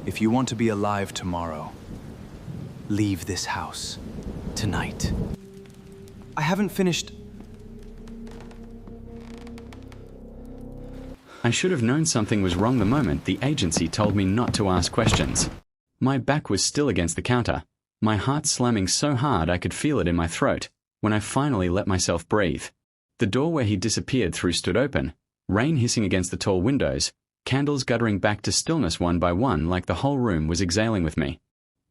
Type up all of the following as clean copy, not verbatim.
If you want to be alive tomorrow, leave this house tonight. I haven't finished. I should have known something was wrong the moment the agency told me not to ask questions. My back was still against the counter, my heart slamming so hard I could feel it in my throat, when I finally let myself breathe. The door where he disappeared through stood open, rain hissing against the tall windows, candles guttering back to stillness one by one like the whole room was exhaling with me.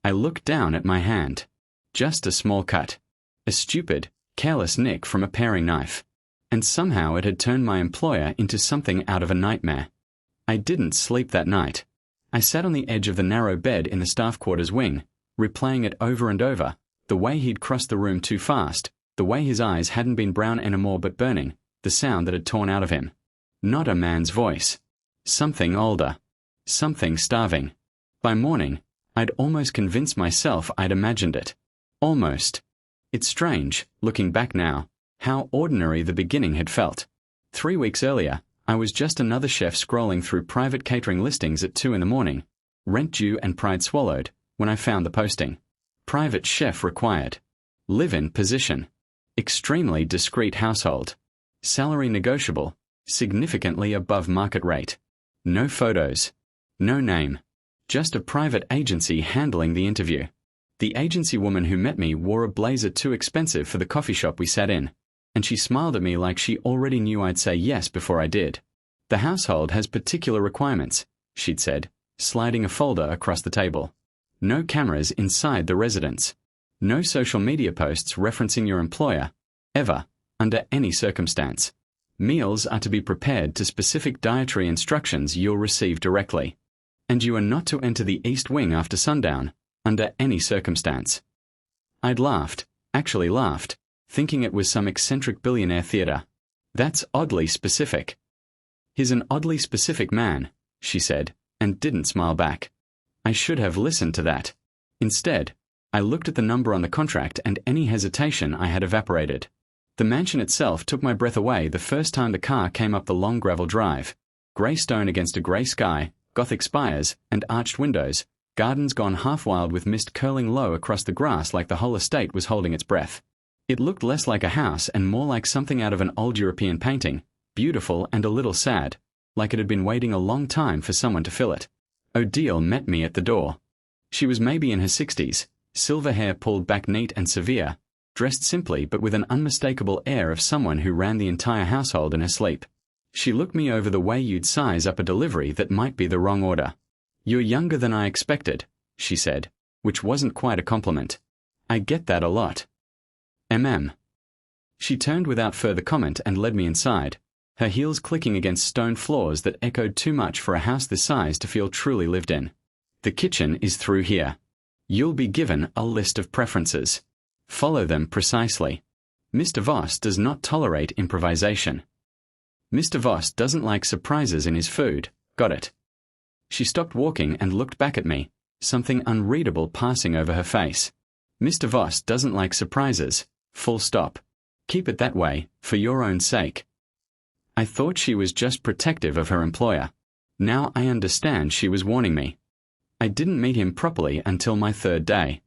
I looked down at my hand. Just a small cut. A stupid, careless nick from a paring knife. And somehow it had turned my employer into something out of a nightmare. I didn't sleep that night. I sat on the edge of the narrow bed in the staff quarters wing, replaying it over and over, the way he'd crossed the room too fast, the way his eyes hadn't been brown anymore but burning, the sound that had torn out of him. Not a man's voice. Something older. Something starving. By morning, I'd almost convinced myself I'd imagined it. Almost. It's strange, looking back now, how ordinary the beginning had felt. 3 weeks earlier, I was just another chef scrolling through private catering listings at 2 a.m, rent due and pride swallowed, when I found the posting. Private chef required. Live-in position. Extremely discreet household. Salary negotiable, significantly above market rate. No photos. No name. Just a private agency handling the interview. The agency woman who met me wore a blazer too expensive for the coffee shop we sat in, and she smiled at me like she already knew I'd say yes before I did. The household has particular requirements, she'd said, sliding a folder across the table. No cameras inside the residence. No social media posts referencing your employer, ever, under any circumstance. Meals are to be prepared to specific dietary instructions you'll receive directly. And you are not to enter the East Wing after sundown, under any circumstance. I'd laughed, actually laughed, thinking it was some eccentric billionaire theater. That's oddly specific. He's an oddly specific man, she said, and didn't smile back. I should have listened to that. Instead, I looked at the number on the contract and any hesitation I had evaporated. The mansion itself took my breath away the first time the car came up the long gravel drive. Grey stone against a grey sky, Gothic spires, and arched windows, gardens gone half wild with mist curling low across the grass like the whole estate was holding its breath. It looked less like a house and more like something out of an old European painting, beautiful and a little sad, like it had been waiting a long time for someone to fill it. Odile met me at the door. She was maybe in her 60s, silver hair pulled back neat and severe, dressed simply but with an unmistakable air of someone who ran the entire household in her sleep. She looked me over the way you'd size up a delivery that might be the wrong order. "You're younger than I expected," she said, which wasn't quite a compliment. "I get that a lot." She turned without further comment and led me inside, her heels clicking against stone floors that echoed too much for a house this size to feel truly lived in. "The kitchen is through here. You'll be given a list of preferences. Follow them precisely. Mr. Voss does not tolerate improvisation. Mr. Voss doesn't like surprises in his food, got it?" She stopped walking and looked back at me, something unreadable passing over her face. "Mr. Voss doesn't like surprises, full stop. Keep it that way, for your own sake." I thought she was just protective of her employer. Now I understand she was warning me. I didn't meet him properly until my 3rd day.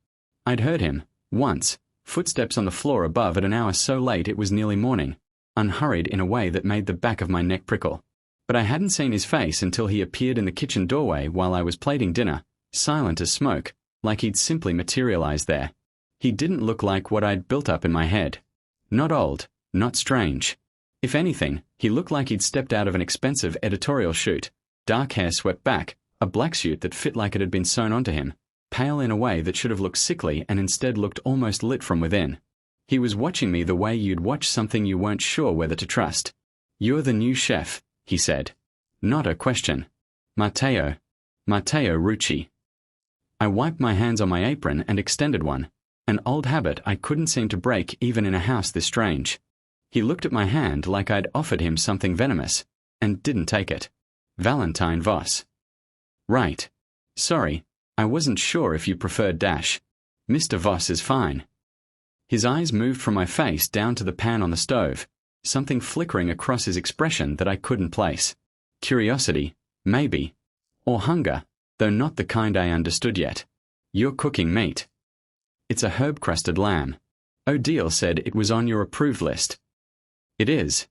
I'd heard him, once, footsteps on the floor above at an hour so late it was nearly morning, unhurried in a way that made the back of my neck prickle. But I hadn't seen his face until he appeared in the kitchen doorway while I was plating dinner, silent as smoke, like he'd simply materialized there. He didn't look like what I'd built up in my head. Not old, not strange. If anything, he looked like he'd stepped out of an expensive editorial shoot, dark hair swept back, a black suit that fit like it had been sewn onto him, pale in a way that should have looked sickly and instead looked almost lit from within. He was watching me the way you'd watch something you weren't sure whether to trust. "You're the new chef," he said. Not a question. Matteo Rucci. I wiped my hands on my apron and extended one, an old habit I couldn't seem to break even in a house this strange. He looked at my hand like I'd offered him something venomous, and didn't take it. Valentine Voss. "Right. Sorry, I wasn't sure if you preferred dash. Mr. Voss is fine." His eyes moved from my face down to the pan on the stove, something flickering across his expression that I couldn't place. Curiosity, maybe. Or hunger, though not the kind I understood yet. You're cooking meat. It's a herb-crusted lamb. Odile said it was on your approved list. It is.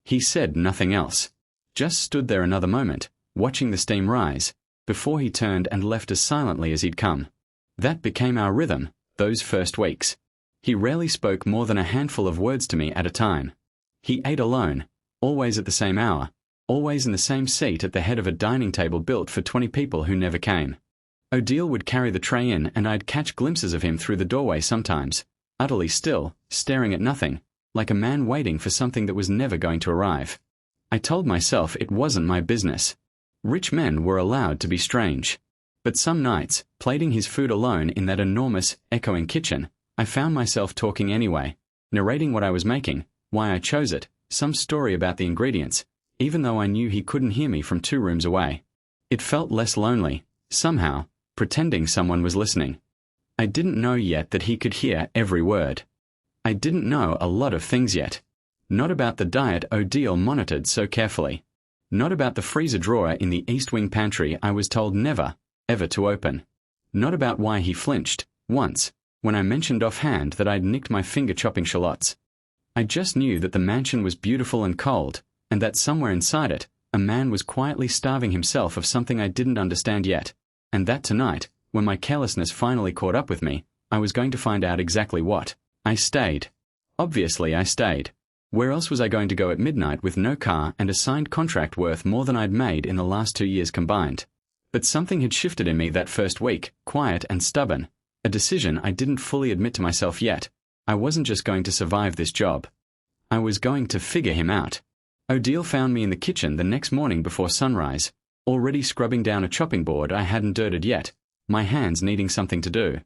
He said nothing else, just stood there another moment, watching the steam rise, before he turned and left as silently as he'd come. That became our rhythm, those first weeks. He rarely spoke more than a handful of words to me at a time. He ate alone, always at the same hour, always in the same seat at the head of a dining table built for 20 people who never came. Odile would carry the tray in and I'd catch glimpses of him through the doorway sometimes, utterly still, staring at nothing, like a man waiting for something that was never going to arrive. I told myself it wasn't my business. Rich men were allowed to be strange. But some nights, plating his food alone in that enormous, echoing kitchen, I found myself talking anyway, narrating what I was making, why I chose it, some story about the ingredients, even though I knew he couldn't hear me from 2 rooms away. It felt less lonely, somehow, pretending someone was listening. I didn't know yet that he could hear every word. I didn't know a lot of things yet. Not about the diet Odile monitored so carefully. Not about the freezer drawer in the East Wing pantry I was told never, ever to open. Not about why he flinched, once, when I mentioned offhand that I'd nicked my finger chopping shallots. I just knew that the mansion was beautiful and cold, and that somewhere inside it, a man was quietly starving himself of something I didn't understand yet, and that tonight, when my carelessness finally caught up with me, I was going to find out exactly what. I stayed. Obviously I stayed. Where else was I going to go at midnight with no car and a signed contract worth more than I'd made in the last 2 years combined? But something had shifted in me that first week, quiet and stubborn, a decision I didn't fully admit to myself yet. I wasn't just going to survive this job. I was going to figure him out. Odile found me in the kitchen the next morning before sunrise, already scrubbing down a chopping board I hadn't dirted yet, my hands needing something to do.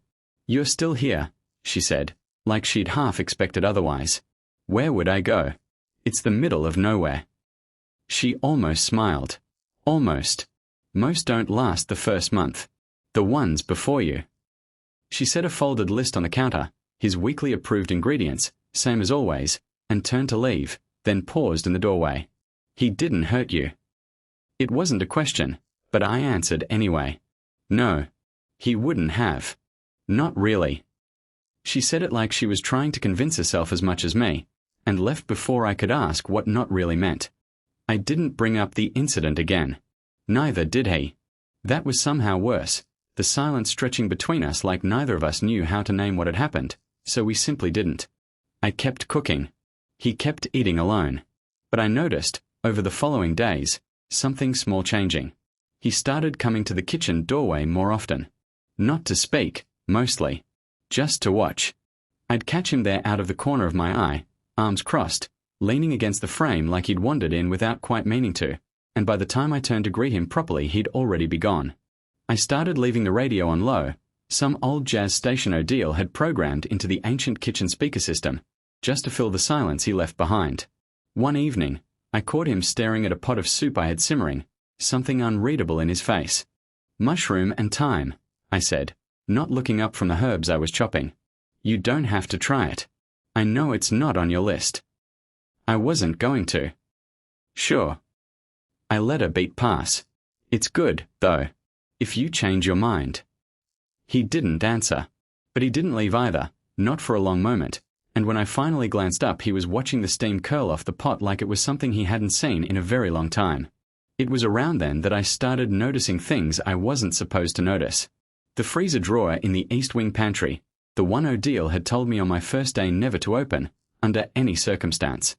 "You're still here," she said, like she'd half expected otherwise. Where would I go? It's the middle of nowhere. She almost smiled. Almost. Most don't last the first month. The ones before you. She set a folded list on the counter, his weekly approved ingredients, same as always, and turned to leave, then paused in the doorway. "He didn't hurt you." It wasn't a question, but I answered anyway. "No. He wouldn't have. Not really." She said it like she was trying to convince herself as much as me, and left before I could ask what not really meant. I didn't bring up the incident again. Neither did he. That was somehow worse, the silence stretching between us like neither of us knew how to name what had happened, so we simply didn't. I kept cooking. He kept eating alone. But I noticed, over the following days, something small changing. He started coming to the kitchen doorway more often. Not to speak, mostly. Just to watch. I'd catch him there out of the corner of my eye, arms crossed, leaning against the frame like he'd wandered in without quite meaning to, and by the time I turned to greet him properly he'd already be gone. I started leaving the radio on low, some old jazz station Odile had programmed into the ancient kitchen speaker system, just to fill the silence he left behind. One evening, I caught him staring at a pot of soup I had simmering, something unreadable in his face. "Mushroom and thyme," I said, not looking up from the herbs I was chopping. "You don't have to try it. I know it's not on your list." I wasn't going to. "Sure." I let her beat pass. "It's good, though. If you change your mind." He didn't answer. But he didn't leave either, not for a long moment, and when I finally glanced up he was watching the steam curl off the pot like it was something he hadn't seen in a very long time. It was around then that I started noticing things I wasn't supposed to notice. The freezer drawer in the East Wing pantry, the one Odile had told me on my first day never to open, under any circumstance.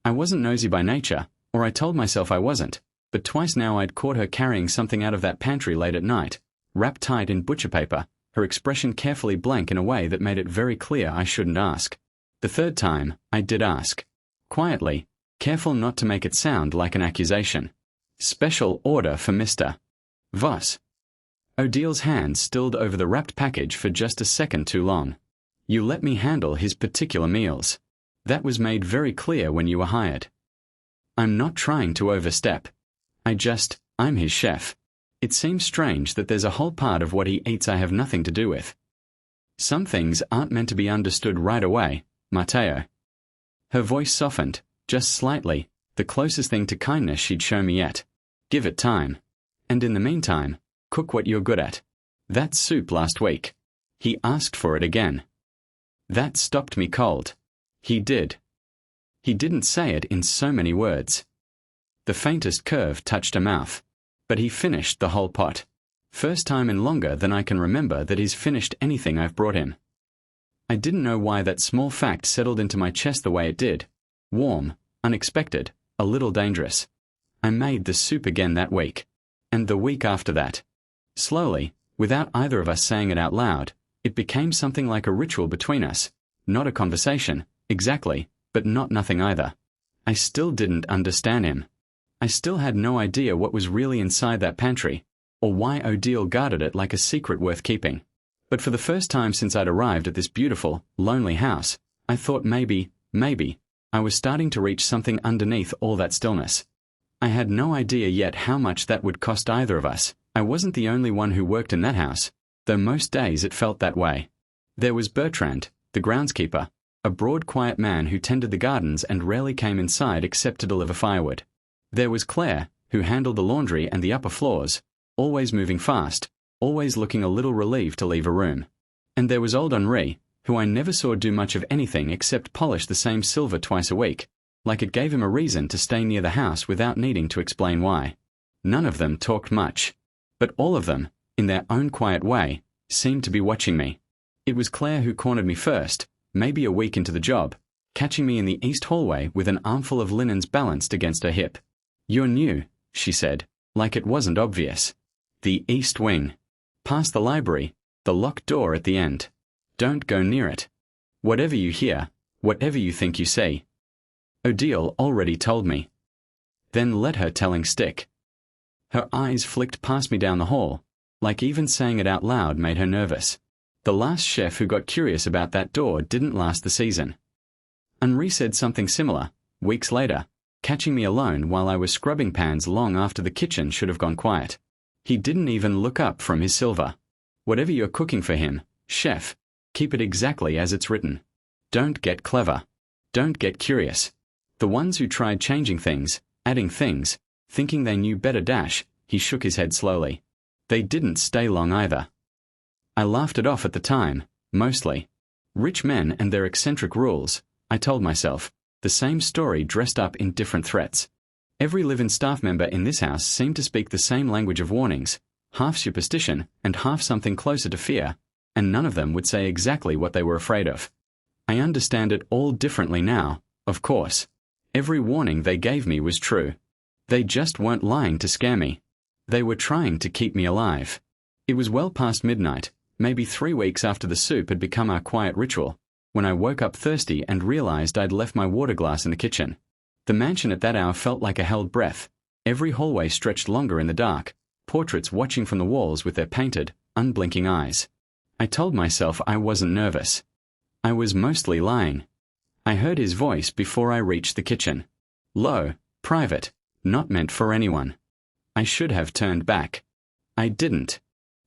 I wasn't nosy by nature, or I told myself I wasn't, but twice now I'd caught her carrying something out of that pantry late at night, wrapped tight in butcher paper, her expression carefully blank in a way that made it very clear I shouldn't ask. The third time, I did ask. Quietly, careful not to make it sound like an accusation. "Special order for Mr. Voss." Odile's hand stilled over the wrapped package for just a second too long. "You let me handle his particular meals. That was made very clear when you were hired. I'm not trying to overstep. I'm his chef. It seems strange that there's a whole part of what he eats I have nothing to do with. Some things aren't meant to be understood right away, Matteo." Her voice softened, just slightly, the closest thing to kindness she'd shown me yet. "Give it time. And in the meantime, Cook what you're good at. That soup last week. He asked for it again. That stopped me cold. He did. He didn't say it in so many words. The faintest curve touched a mouth. But he finished the whole pot. First time in longer than I can remember that he's finished anything I've brought him. I didn't know why that small fact settled into my chest the way it did. Warm, unexpected, a little dangerous. I made the soup again that week. And the week after that. Slowly, without either of us saying it out loud, it became something like a ritual between us. Not a conversation, exactly, but not nothing either. I still didn't understand him. I still had no idea what was really inside that pantry, or why Odile guarded it like a secret worth keeping. But for the first time since I'd arrived at this beautiful, lonely house, I thought maybe, I was starting to reach something underneath all that stillness. I had no idea yet how much that would cost either of us. I wasn't the only one who worked in that house, though most days it felt that way. There was Bertrand, the groundskeeper, a broad, quiet man who tended the gardens and rarely came inside except to deliver firewood. There was Claire, who handled the laundry and the upper floors, always moving fast, always looking a little relieved to leave a room. And there was old Henri, who I never saw do much of anything except polish the same silver twice a week, like it gave him a reason to stay near the house without needing to explain why. None of them talked much, but all of them, in their own quiet way, seemed to be watching me. It was Claire who cornered me first, maybe a week into the job, catching me in the east hallway with an armful of linens balanced against her hip. "You're new," she said, like it wasn't obvious. "The east wing. Past the library, the locked door at the end. Don't go near it. Whatever you hear, whatever you think you see." Odile already told me. Then let her telling stick. Her eyes flicked past me down the hall, like even saying it out loud made her nervous. The last chef who got curious about that door didn't last the season. Henri said something similar, weeks later, catching me alone while I was scrubbing pans long after the kitchen should have gone quiet. He didn't even look up from his silver. "Whatever you're cooking for him, chef, keep it exactly as it's written. Don't get clever. Don't get curious. The ones who tried changing things, adding things, thinking they knew better he shook his head slowly. They didn't stay long either. I laughed it off at the time, mostly. Rich men and their eccentric rules, I told myself, the same story dressed up in different threats. Every live-in staff member in this house seemed to speak the same language of warnings, half superstition and half something closer to fear, and none of them would say exactly what they were afraid of. I understand it all differently now, of course. Every warning they gave me was true. They just weren't lying to scare me. They were trying to keep me alive. It was well past midnight, maybe 3 weeks after the soup had become our quiet ritual, when I woke up thirsty and realized I'd left my water glass in the kitchen. The mansion at that hour felt like a held breath. Every hallway stretched longer in the dark, portraits watching from the walls with their painted, unblinking eyes. I told myself I wasn't nervous. I was mostly lying. I heard his voice before I reached the kitchen. Low, private, not meant for anyone. I should have turned back. I didn't.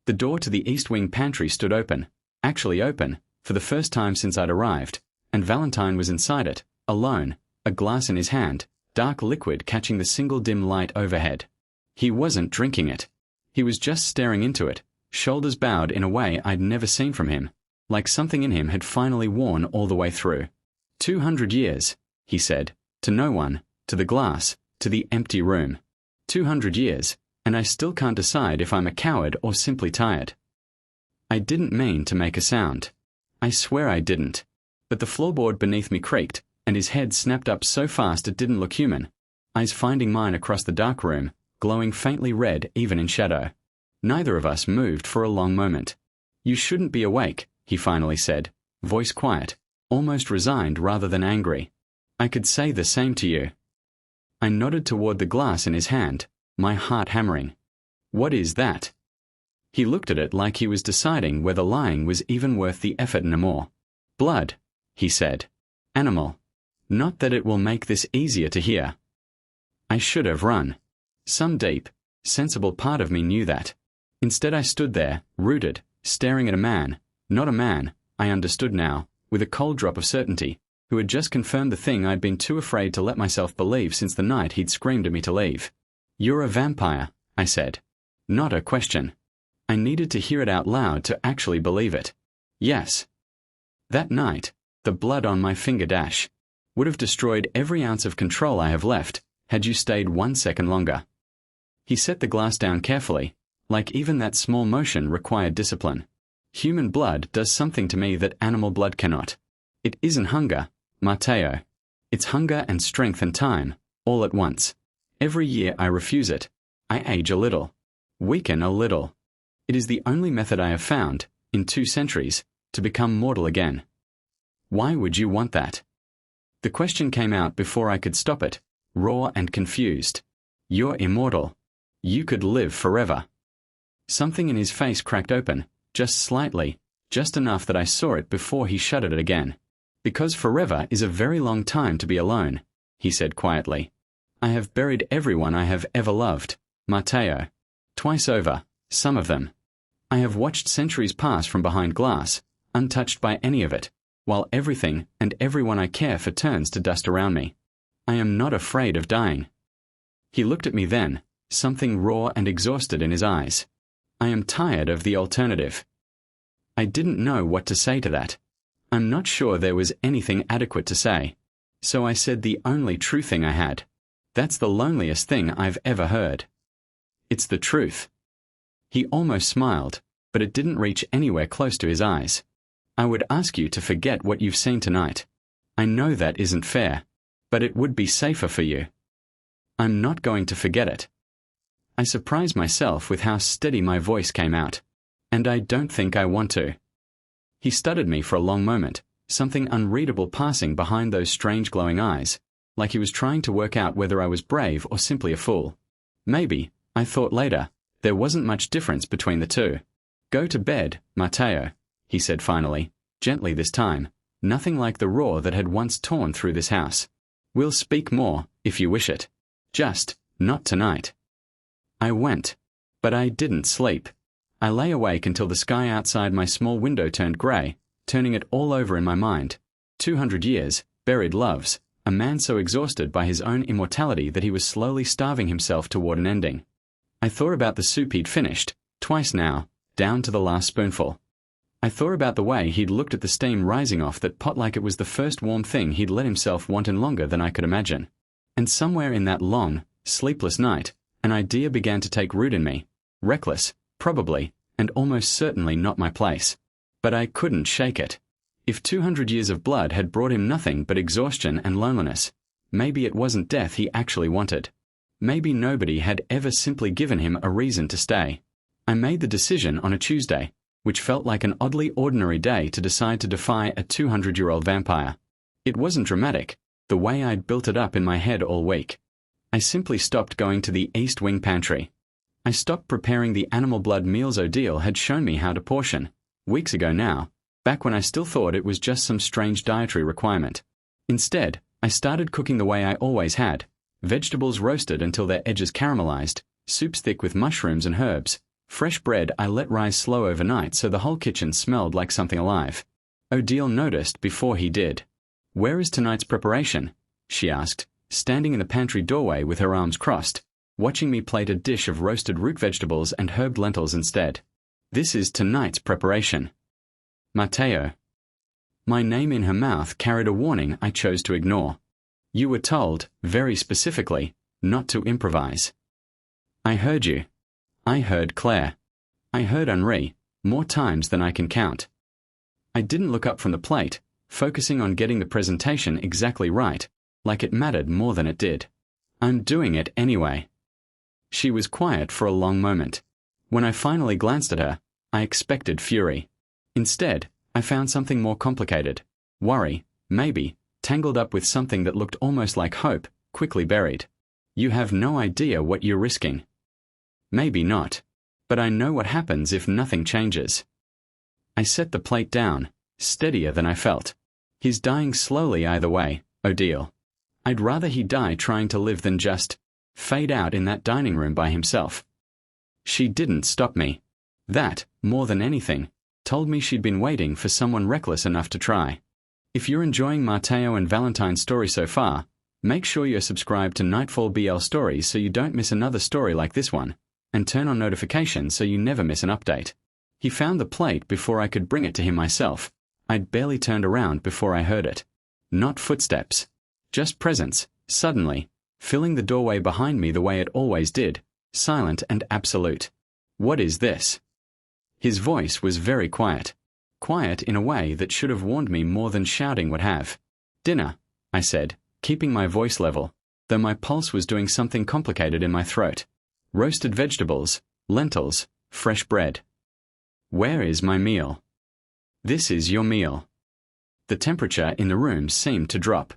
The door to the East Wing pantry stood open, actually open, for the first time since I'd arrived, and Valentine was inside it, alone, a glass in his hand, dark liquid catching the single dim light overhead. He wasn't drinking it. He was just staring into it, shoulders bowed in a way I'd never seen from him, like something in him had finally worn all the way through. 200 years, he said, to no one, to the glass, to the empty room. 200 years, and I still can't decide if I'm a coward or simply tired. I didn't mean to make a sound. I swear I didn't. But the floorboard beneath me creaked, and his head snapped up so fast it didn't look human, eyes finding mine across the dark room, glowing faintly red even in shadow. Neither of us moved for a long moment. "You shouldn't be awake," he finally said, voice quiet, almost resigned rather than angry. "I could say the same to you." I nodded toward the glass in his hand, my heart hammering. "What is that?" He looked at it like he was deciding whether lying was even worth the effort anymore. "Blood," he said. "Animal. Not that it will make this easier to hear." I should have run. Some deep, sensible part of me knew that. Instead I stood there, rooted, staring at a man, not a man, I understood now, with a cold drop of certainty, who had just confirmed the thing I'd been too afraid to let myself believe since the night he'd screamed at me to leave. "You're a vampire," I said. Not a question. I needed to hear it out loud to actually believe it. Yes. That night, the blood on my finger dash would have destroyed every ounce of control I have left had you stayed 1 second longer. He set the glass down carefully, like even that small motion required discipline. Human blood does something to me that animal blood cannot. It isn't hunger, Matteo. It's hunger and strength and time, all at once. Every year I refuse it. I age a little. Weaken a little. It is the only method I have found, in 2 centuries, to become mortal again. Why would you want that? The question came out before I could stop it, raw and confused. You're immortal. You could live forever. Something in his face cracked open, just slightly, just enough that I saw it before he shuttered it again. Because forever is a very long time to be alone, he said quietly. I have buried everyone I have ever loved, Matteo. Twice over, some of them. I have watched centuries pass from behind glass, untouched by any of it, while everything and everyone I care for turns to dust around me. I am not afraid of dying. He looked at me then, something raw and exhausted in his eyes. I am tired of the alternative. I didn't know what to say to that. I'm not sure there was anything adequate to say. So I said the only true thing I had. That's the loneliest thing I've ever heard. It's the truth. He almost smiled, but it didn't reach anywhere close to his eyes. I would ask you to forget what you've seen tonight. I know that isn't fair, but it would be safer for you. I'm not going to forget it. I surprised myself with how steady my voice came out, and I don't think I want to. He studied me for a long moment, something unreadable passing behind those strange glowing eyes, like he was trying to work out whether I was brave or simply a fool. Maybe, I thought later, there wasn't much difference between the two. Go to bed, Matteo, he said finally, gently this time, nothing like the roar that had once torn through this house. We'll speak more, if you wish it. Just, not tonight. I went, but I didn't sleep. I lay awake until the sky outside my small window turned grey, turning it all over in my mind. 200 years, buried loves, a man so exhausted by his own immortality that he was slowly starving himself toward an ending. I thought about the soup he'd finished, twice now, down to the last spoonful. I thought about the way he'd looked at the steam rising off that pot like it was the first warm thing he'd let himself want in longer than I could imagine. And somewhere in that long, sleepless night, an idea began to take root in me. Reckless, probably, and almost certainly not my place. But I couldn't shake it. If 200 years of blood had brought him nothing but exhaustion and loneliness, maybe it wasn't death he actually wanted. Maybe nobody had ever simply given him a reason to stay. I made the decision on a Tuesday, which felt like an oddly ordinary day to decide to defy a 200-year-old vampire. It wasn't dramatic, the way I'd built it up in my head all week. I simply stopped going to the East Wing pantry. I stopped preparing the animal blood meals Odile had shown me how to portion, weeks ago now, back when I still thought it was just some strange dietary requirement. Instead, I started cooking the way I always had, vegetables roasted until their edges caramelized, soups thick with mushrooms and herbs, fresh bread I let rise slow overnight so the whole kitchen smelled like something alive. Odile noticed before he did. "Where is tonight's preparation?" she asked, standing in the pantry doorway with her arms crossed, watching me plate a dish of roasted root vegetables and herb lentils instead. "This is tonight's preparation." Matteo. My name in her mouth carried a warning I chose to ignore. You were told, very specifically, not to improvise. I heard you. I heard Claire. I heard Henri, more times than I can count. I didn't look up from the plate, focusing on getting the presentation exactly right, like it mattered more than it did. I'm doing it anyway. She was quiet for a long moment. When I finally glanced at her, I expected fury. Instead, I found something more complicated. Worry, maybe, tangled up with something that looked almost like hope, quickly buried. You have no idea what you're risking. Maybe not, but I know what happens if nothing changes. I set the plate down, steadier than I felt. He's dying slowly either way, Odile. I'd rather he die trying to live than just fade out in that dining room by himself. She didn't stop me. That, more than anything, told me she'd been waiting for someone reckless enough to try. If you're enjoying Matteo and Valentine's story so far, make sure you're subscribed to Nightfall BL Stories so you don't miss another story like this one. and turn on notifications so you never miss an update. He found the plate before I could bring it to him myself. I'd barely turned around before I heard it. Not footsteps. Just presence, suddenly, filling the doorway behind me the way it always did, silent and absolute. What is this? His voice was very quiet. Quiet in a way that should have warned me more than shouting would have. Dinner, I said, keeping my voice level, though my pulse was doing something complicated in my throat. Roasted vegetables, lentils, fresh bread. Where is my meal? This is your meal. The temperature in the room seemed to drop.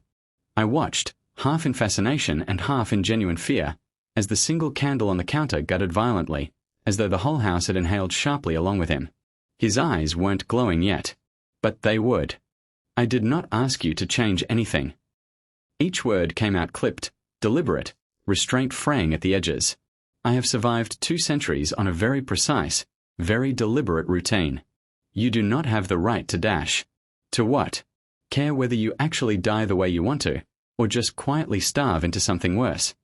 I watched, half in fascination and half in genuine fear, as the single candle on the counter guttered violently, as though the whole house had inhaled sharply along with him. His eyes weren't glowing yet, but they would. I did not ask you to change anything. Each word came out clipped, deliberate, restraint fraying at the edges. I have survived 2 centuries on a very precise, very deliberate routine. You do not have the right to dash. To what? Care whether you actually die the way you want to, or just quietly starve into something worse.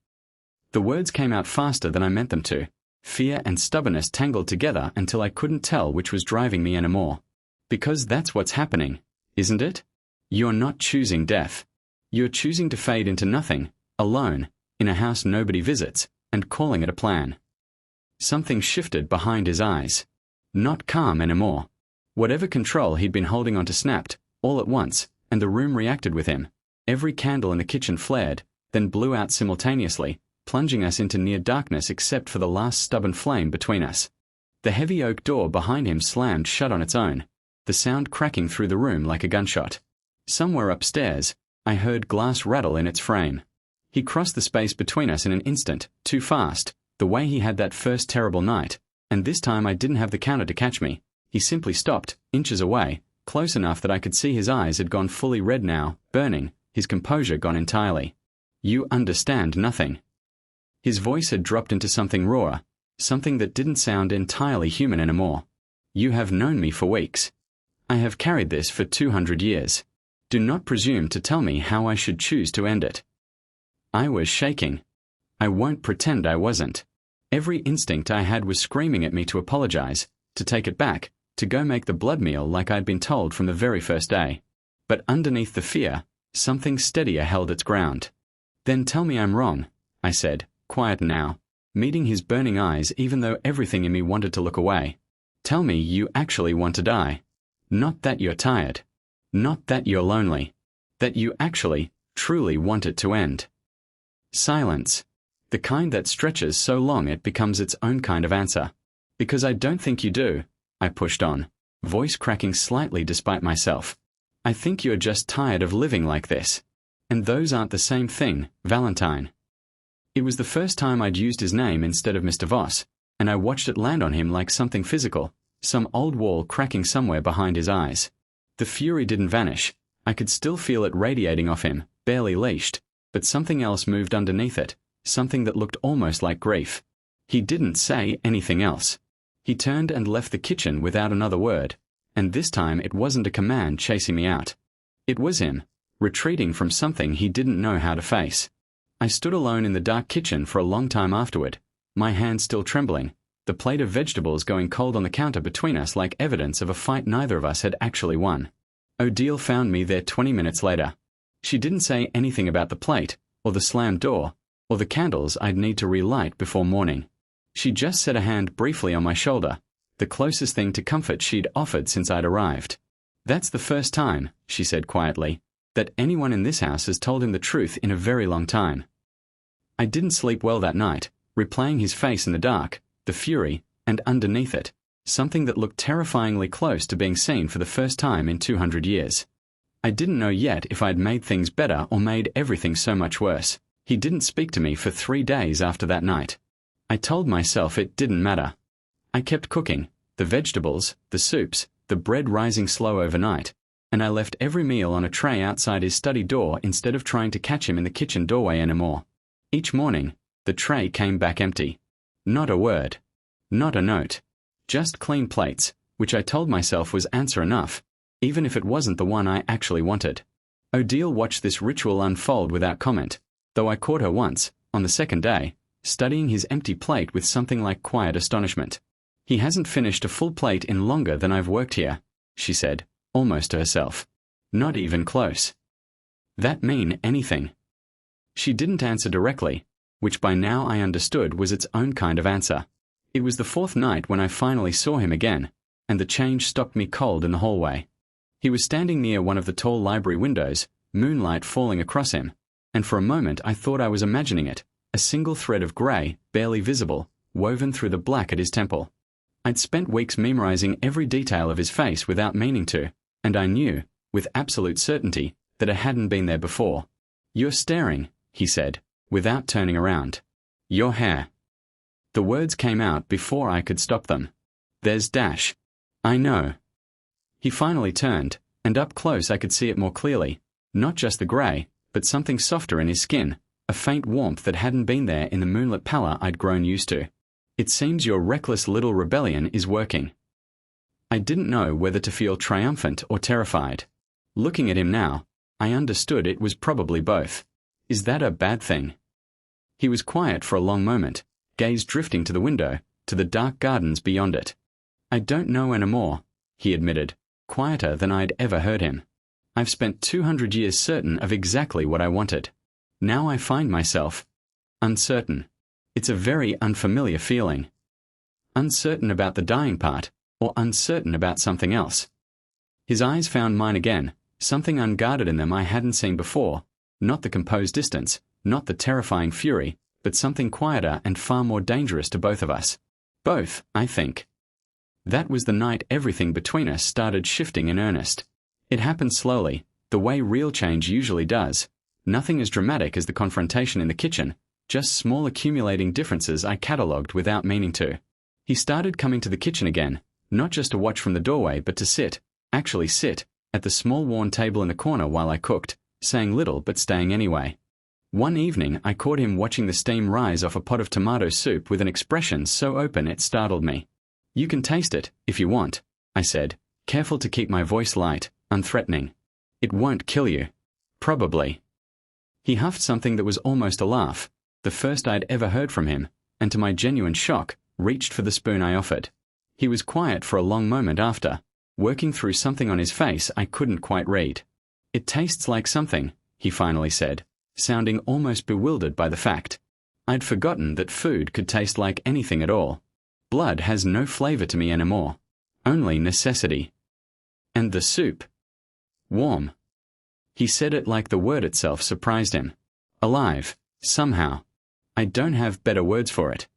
The words came out faster than I meant them to. Fear and stubbornness tangled together until I couldn't tell which was driving me anymore. Because that's what's happening, isn't it? You're not choosing death. You're choosing to fade into nothing, alone, in a house nobody visits, and calling it a plan. Something shifted behind his eyes. Not calm anymore. Whatever control he'd been holding on to snapped, all at once, and the room reacted with him. Every candle in the kitchen flared, then blew out simultaneously, plunging us into near darkness except for the last stubborn flame between us. The heavy oak door behind him slammed shut on its own, the sound cracking through the room like a gunshot. Somewhere upstairs, I heard glass rattle in its frame. He crossed the space between us in an instant, too fast, the way he had that first terrible night, and this time I didn't have the counter to catch me. He simply stopped, inches away, close enough that I could see his eyes had gone fully red now, burning, his composure gone entirely. You understand nothing. His voice had dropped into something rawer, something that didn't sound entirely human anymore. You have known me for weeks. I have carried this for 200 years. Do not presume to tell me how I should choose to end it. I was shaking. I won't pretend I wasn't. Every instinct I had was screaming at me to apologize, to take it back, to go make the blood meal like I'd been told from the very first day. But underneath the fear, something steadier held its ground. Then tell me I'm wrong, I said, quiet now, meeting his burning eyes even though everything in me wanted to look away. Tell me you actually want to die. Not that you're tired. Not that you're lonely. That you actually, truly want it to end. Silence. The kind that stretches so long it becomes its own kind of answer. Because I don't think you do, I pushed on, voice cracking slightly despite myself. I think you're just tired of living like this. And those aren't the same thing, Valentine. It was the first time I'd used his name instead of Mr. Voss, and I watched it land on him like something physical, some old wall cracking somewhere behind his eyes. The fury didn't vanish. I could still feel it radiating off him, barely leashed, but something else moved underneath it, something that looked almost like grief. He didn't say anything else. He turned and left the kitchen without another word, and this time it wasn't a command chasing me out. It was him, retreating from something he didn't know how to face. I stood alone in the dark kitchen for a long time afterward, my hand still trembling, the plate of vegetables going cold on the counter between us like evidence of a fight neither of us had actually won. Odile found me there 20 minutes later. She didn't say anything about the plate, or the slammed door, or the candles I'd need to relight before morning. She just set a hand briefly on my shoulder, the closest thing to comfort she'd offered since I'd arrived. That's the first time, she said quietly, that anyone in this house has told him the truth in a very long time. I didn't sleep well that night, replaying his face in the dark, the fury, and underneath it, something that looked terrifyingly close to being seen for the first time in 200 years. I didn't know yet if I'd made things better or made everything so much worse. He didn't speak to me for 3 days after that night. I told myself it didn't matter. I kept cooking, the vegetables, the soups, the bread rising slow overnight, and I left every meal on a tray outside his study door instead of trying to catch him in the kitchen doorway anymore. Each morning, the tray came back empty. Not a word. Not a note. Just clean plates, which I told myself was answer enough, even if it wasn't the one I actually wanted. Odile watched this ritual unfold without comment, though I caught her once, on the second day, studying his empty plate with something like quiet astonishment. "He hasn't finished a full plate in longer than I've worked here," she said, almost to herself. "Not even close." That mean anything? She didn't answer directly, which by now I understood was its own kind of answer. It was the fourth night when I finally saw him again, and the change stopped me cold in the hallway. He was standing near one of the tall library windows, moonlight falling across him, and for a moment I thought I was imagining it, a single thread of grey, barely visible, woven through the black at his temple. I'd spent weeks memorizing every detail of his face without meaning to, and I knew, with absolute certainty, that it hadn't been there before. "You're staring," he said, without turning around. "Your hair." The words came out before I could stop them. "There's dash." "I know." He finally turned, and up close I could see it more clearly, not just the grey, but something softer in his skin, a faint warmth that hadn't been there in the moonlit pallor I'd grown used to. "It seems your reckless little rebellion is working." I didn't know whether to feel triumphant or terrified. Looking at him now, I understood it was probably both. Is that a bad thing? He was quiet for a long moment, gaze drifting to the window, to the dark gardens beyond it. "I don't know anymore," he admitted, quieter than I'd ever heard him. "I've spent 200 years certain of exactly what I wanted. Now I find myself uncertain. It's a very unfamiliar feeling. Uncertain about the dying part, or uncertain about something else." His eyes found mine again, something unguarded in them I hadn't seen before, not the composed distance, not the terrifying fury, but something quieter and far more dangerous to both of us. Both, I think. That was the night everything between us started shifting in earnest. It happened slowly, the way real change usually does. Nothing as dramatic as the confrontation in the kitchen, just small accumulating differences I catalogued without meaning to. He started coming to the kitchen again, not just to watch from the doorway but to sit, actually sit, at the small worn table in the corner while I cooked, saying little but staying anyway. One evening I caught him watching the steam rise off a pot of tomato soup with an expression so open it startled me. "You can taste it, if you want," I said, careful to keep my voice light, unthreatening. "It won't kill you." "Probably." He huffed something that was almost a laugh, the first I'd ever heard from him, and to my genuine shock, reached for the spoon I offered. He was quiet for a long moment after, working through something on his face I couldn't quite read. "It tastes like something," he finally said, sounding almost bewildered by the fact. I'd forgotten that food could taste like anything at all. Blood has no flavor to me anymore. Only necessity. And the soup. Warm. He said it like the word itself surprised him. Alive, somehow. I don't have better words for it.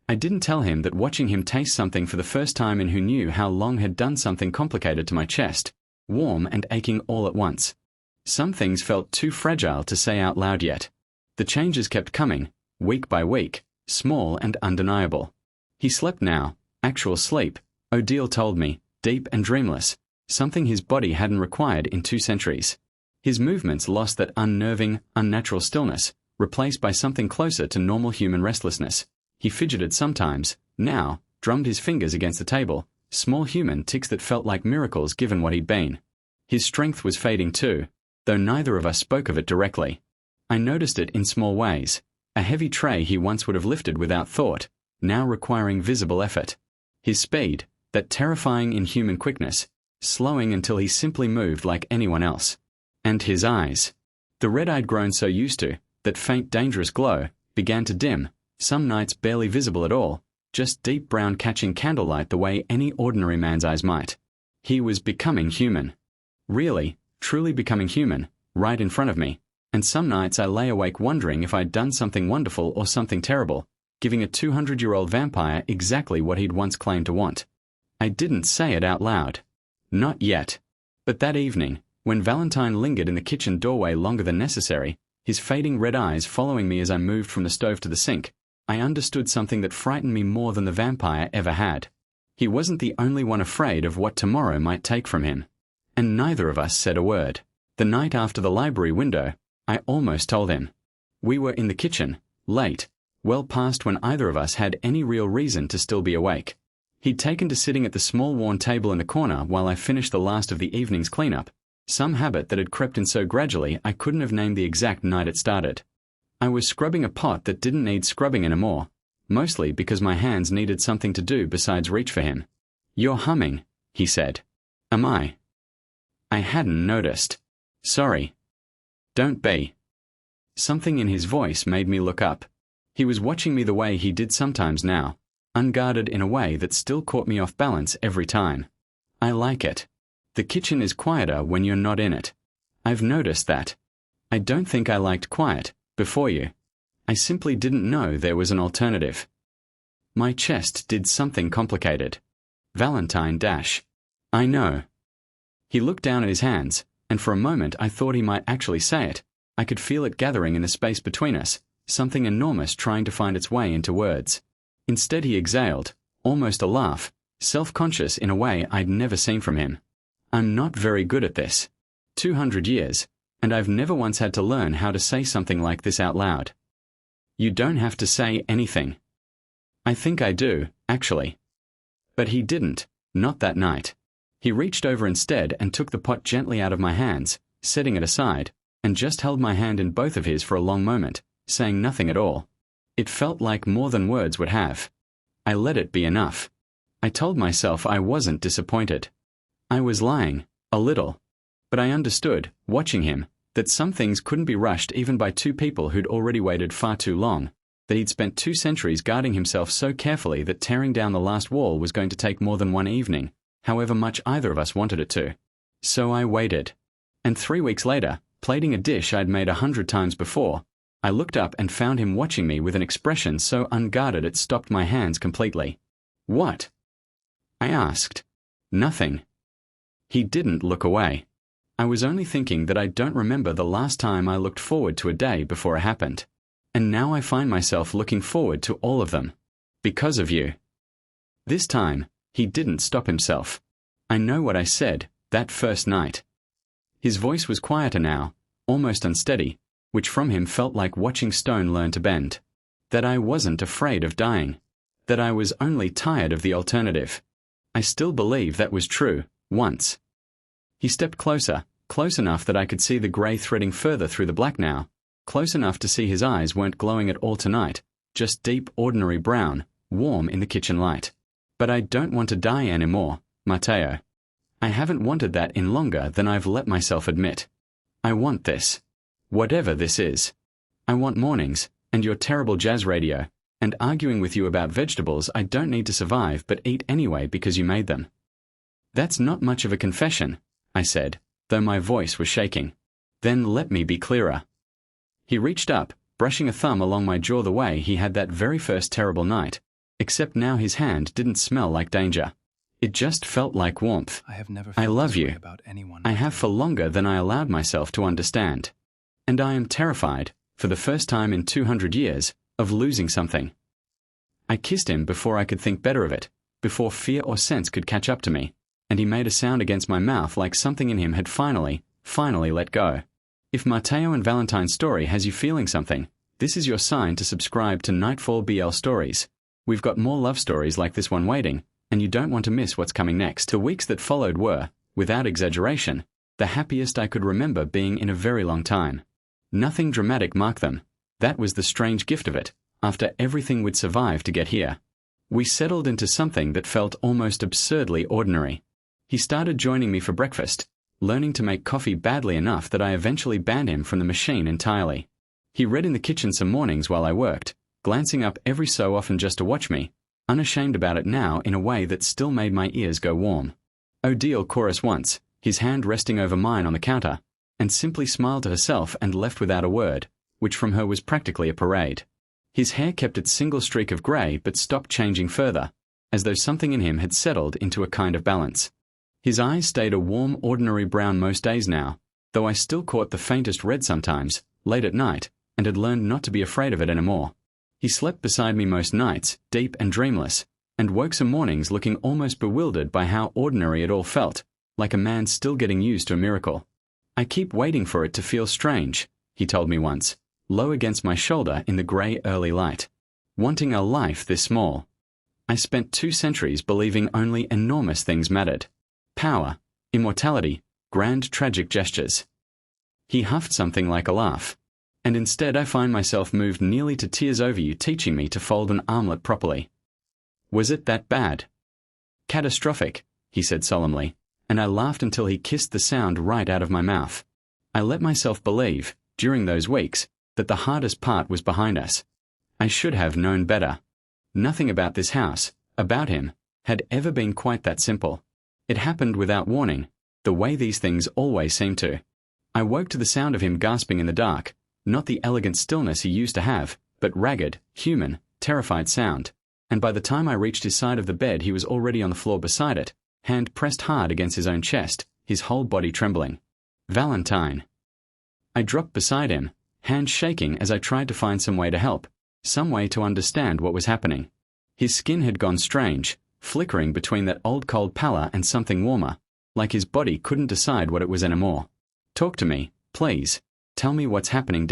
I didn't tell him that watching him taste something for the first time and who knew how long had done something complicated to my chest, warm and aching all at once. Some things felt too fragile to say out loud yet. The changes kept coming, week by week, small and undeniable. He slept now, actual sleep, Odile told me, deep and dreamless, something his body hadn't required in 2 centuries. His movements lost that unnerving, unnatural stillness, replaced by something closer to normal human restlessness. He fidgeted sometimes, now, drummed his fingers against the table, small human tics that felt like miracles given what he'd been. His strength was fading too, though neither of us spoke of it directly. I noticed it in small ways. A heavy tray he once would have lifted without thought, now requiring visible effort. His speed, that terrifying inhuman quickness, slowing until he simply moved like anyone else. And his eyes. The red I'd grown so used to, that faint dangerous glow, began to dim, some nights barely visible at all, just deep brown catching candlelight the way any ordinary man's eyes might. He was becoming human. Really, truly becoming human, right in front of me, and some nights I lay awake wondering if I'd done something wonderful or something terrible, giving a 200-year-old vampire exactly what he'd once claimed to want. I didn't say it out loud. Not yet. But that evening, when Valentine lingered in the kitchen doorway longer than necessary, his fading red eyes following me as I moved from the stove to the sink, I understood something that frightened me more than the vampire ever had. He wasn't the only one afraid of what tomorrow might take from him. And neither of us said a word. The night after the library window, I almost told him. We were in the kitchen, late, well past when either of us had any real reason to still be awake. He'd taken to sitting at the small worn table in the corner while I finished the last of the evening's cleanup, some habit that had crept in so gradually I couldn't have named the exact night it started. I was scrubbing a pot that didn't need scrubbing anymore, mostly because my hands needed something to do besides reach for him. "You're humming," he said. "Am I?" I hadn't noticed. "Sorry." "Don't be." Something in his voice made me look up. He was watching me the way he did sometimes now, unguarded in a way that still caught me off balance every time. "I like it. The kitchen is quieter when you're not in it. I've noticed that. I don't think I liked quiet before you. I simply didn't know there was an alternative." My chest did something complicated. Valentine dash. "I know." He looked down at his hands, and for a moment I thought he might actually say it. I could feel it gathering in the space between us, something enormous trying to find its way into words. Instead he exhaled, almost a laugh, self-conscious in a way I'd never seen from him. "I'm not very good at this. 200 years, and I've never once had to learn how to say something like this out loud." "You don't have to say anything." "I think I do, actually." But he didn't, not that night. He reached over instead and took the pot gently out of my hands, setting it aside, and just held my hand in both of his for a long moment, saying nothing at all. It felt like more than words would have. I let it be enough. I told myself I wasn't disappointed. I was lying, a little. But I understood, watching him, that some things couldn't be rushed even by two people who'd already waited far too long, that he'd spent 2 centuries guarding himself so carefully that tearing down the last wall was going to take more than one evening, however much either of us wanted it to. So I waited. And 3 weeks later, plating a dish I'd made 100 times before, I looked up and found him watching me with an expression so unguarded it stopped my hands completely. "What?" I asked. "Nothing." He didn't look away. I was only thinking that I don't remember the last time I looked forward to a day before it happened. And now I find myself looking forward to all of them. Because of you. This time, he didn't stop himself. I know what I said that first night. His voice was quieter now, almost unsteady, which from him felt like watching stone learn to bend. That I wasn't afraid of dying. That I was only tired of the alternative. I still believe that was true, once. He stepped closer, close enough that I could see the grey threading further through the black now, close enough to see his eyes weren't glowing at all tonight, just deep ordinary brown, warm in the kitchen light. "But I don't want to die anymore, Matteo. I haven't wanted that in longer than I've let myself admit. I want this. Whatever this is. I want mornings, and your terrible jazz radio, and arguing with you about vegetables I don't need to survive but eat anyway because you made them." "That's not much of a confession," I said, though my voice was shaking. "Then let me be clearer." He reached up, brushing a thumb along my jaw the way he had that very first terrible night, except now his hand didn't smell like danger. It just felt like warmth. "I love you. I have for longer than I allowed myself to understand. And I am terrified, for the first time in 200 years, of losing something." I kissed him before I could think better of it, before fear or sense could catch up to me, and he made a sound against my mouth like something in him had finally let go. If Matteo and Valentine's story has you feeling something, this is your sign to subscribe to Nightfall BL Stories. We've got more love stories like this one waiting, and you don't want to miss what's coming next. The weeks that followed were, without exaggeration, the happiest I could remember being in a very long time. Nothing dramatic marked them. That was the strange gift of it, after everything we'd survived to get here. We settled into something that felt almost absurdly ordinary. He started joining me for breakfast, learning to make coffee badly enough that I eventually banned him from the machine entirely. He read in the kitchen some mornings while I worked, glancing up every so often just to watch me, unashamed about it now in a way that still made my ears go warm. Odile chorused once, his hand resting over mine on the counter, and simply smiled to herself and left without a word, which from her was practically a parade. His hair kept its single streak of grey but stopped changing further, as though something in him had settled into a kind of balance. His eyes stayed a warm, ordinary brown most days now, though I still caught the faintest red sometimes, late at night, and had learned not to be afraid of it anymore. He slept beside me most nights, deep and dreamless, and woke some mornings looking almost bewildered by how ordinary it all felt, like a man still getting used to a miracle. "I keep waiting for it to feel strange," he told me once, low against my shoulder in the grey early light. "Wanting a life this small. I spent 2 centuries believing only enormous things mattered. Power, immortality, grand tragic gestures." He huffed something like a laugh. And instead I find myself moved nearly to tears over you teaching me to fold an armlet properly. Was it that bad? Catastrophic, he said solemnly, and I laughed until he kissed the sound right out of my mouth. I let myself believe, during those weeks, that the hardest part was behind us. I should have known better. Nothing about this house, about him, had ever been quite that simple. It happened without warning, the way these things always seem to. I woke to the sound of him gasping in the dark, not the elegant stillness he used to have, but ragged, human, terrified sound. And by the time I reached his side of the bed he was already on the floor beside it, hand pressed hard against his own chest, his whole body trembling. Valentine. I dropped beside him, hand shaking as I tried to find some way to help, some way to understand what was happening. His skin had gone strange, flickering between that old cold pallor and something warmer, like his body couldn't decide what it was anymore. Talk to me, please. Tell me what's happening.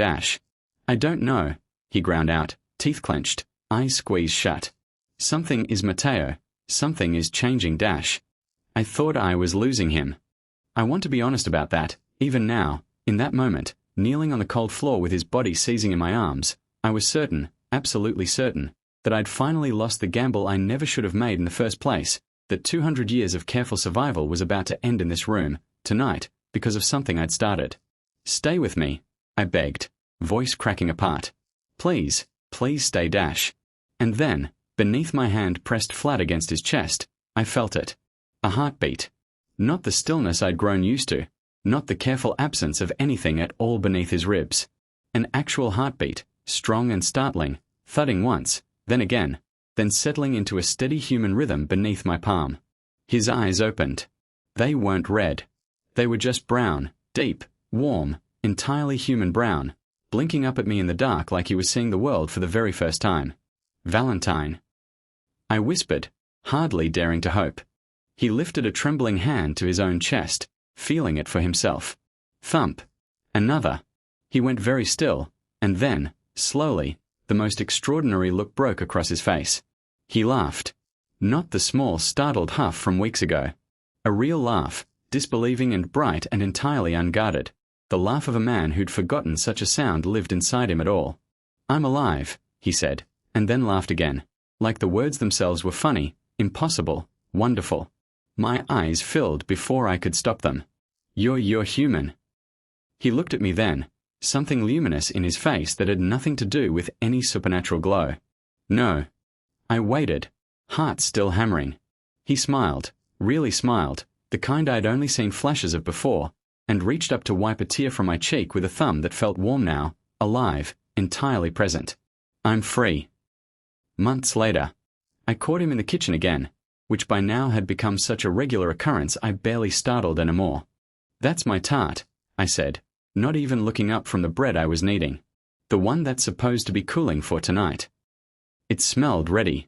I don't know, he ground out, teeth clenched, eyes squeezed shut. Something is Matteo, something is changing. I thought I was losing him. I want to be honest about that, even now, in that moment, kneeling on the cold floor with his body seizing in my arms, I was certain, absolutely certain, that I'd finally lost the gamble I never should have made in the first place, that 200 years of careful survival was about to end in this room, tonight, because of something I'd started. Stay with me, I begged, voice cracking apart. Please, please stay. And then, beneath my hand pressed flat against his chest, I felt it. A heartbeat. Not the stillness I'd grown used to, not the careful absence of anything at all beneath his ribs. An actual heartbeat, strong and startling, thudding once, then again, then settling into a steady human rhythm beneath my palm. His eyes opened. They weren't red. They were just brown, deep, warm, entirely human brown, blinking up at me in the dark like he was seeing the world for the very first time. Valentine. I whispered, hardly daring to hope. He lifted a trembling hand to his own chest, feeling it for himself. Thump. Another. He went very still, and then, slowly, the most extraordinary look broke across his face. He laughed. Not the small, startled huff from weeks ago. A real laugh, disbelieving and bright and entirely unguarded. The laugh of a man who'd forgotten such a sound lived inside him at all. I'm alive, he said, and then laughed again, like the words themselves were funny, impossible, wonderful. My eyes filled before I could stop them. You're human. He looked at me then, something luminous in his face that had nothing to do with any supernatural glow. No. I waited, heart still hammering. He smiled, really smiled, the kind I'd only seen flashes of before, and reached up to wipe a tear from my cheek with a thumb that felt warm now, alive, entirely present. I'm free. Months later, I caught him in the kitchen again, which by now had become such a regular occurrence I barely startled anymore. That's my tart, I said, not even looking up from the bread I was kneading. The one that's supposed to be cooling for tonight. It smelled ready.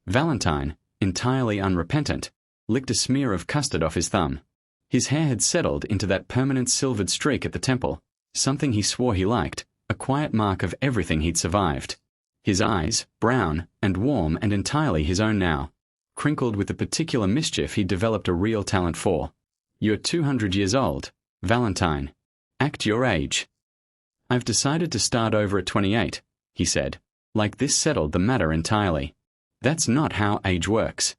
Valentine, entirely unrepentant, licked a smear of custard off his thumb. His hair had settled into that permanent silvered streak at the temple, something he swore he liked, a quiet mark of everything he'd survived. His eyes, brown and warm and entirely his own now, crinkled with the particular mischief he'd developed a real talent for. You're 200 years old, Valentine. Act your age. I've decided to start over at 28, he said, like this settled the matter entirely. That's not how age works.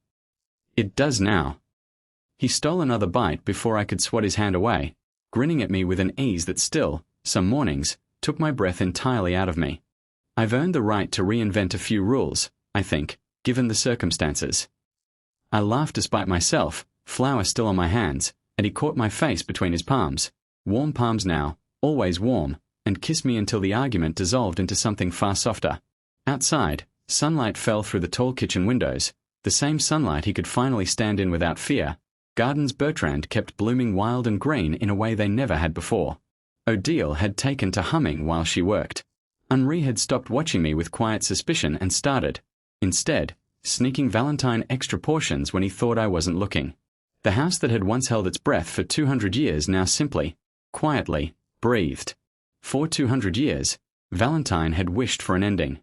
It does now. He stole another bite before I could swat his hand away, grinning at me with an ease that still, some mornings, took my breath entirely out of me. I've earned the right to reinvent a few rules, I think, given the circumstances. I laughed despite myself, flour still on my hands, and he caught my face between his palms, warm palms now, always warm, and kissed me until the argument dissolved into something far softer. Outside, sunlight fell through the tall kitchen windows, the same sunlight he could finally stand in without fear. Gardens Bertrand kept blooming wild and green in a way they never had before. Odile had taken to humming while she worked. Henri had stopped watching me with quiet suspicion and started, instead, sneaking Valentine extra portions when he thought I wasn't looking. The house that had once held its breath for 200 years now simply, quietly, breathed. For 200 years, Valentine had wished for an ending.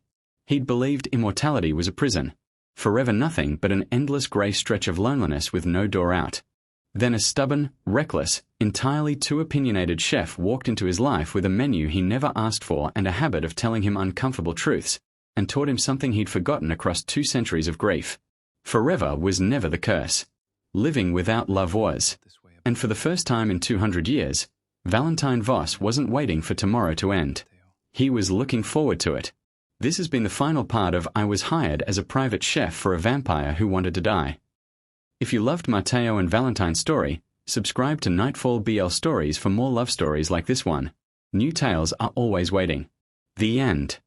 He'd believed immortality was a prison, forever nothing but an endless grey stretch of loneliness with no door out. Then a stubborn, reckless, entirely too opinionated chef walked into his life with a menu he never asked for and a habit of telling him uncomfortable truths, and taught him something he'd forgotten across 2 centuries of grief. Forever was never the curse. Living without love was. And for the first time in 200 years, Valentine Voss wasn't waiting for tomorrow to end. He was looking forward to it. This has been the final part of I Was Hired as a Private Chef for a Vampire Who Wanted to Die. If you loved Matteo and Valentine's story, subscribe to Nightfall BL Stories for more love stories like this one. New tales are always waiting. The end.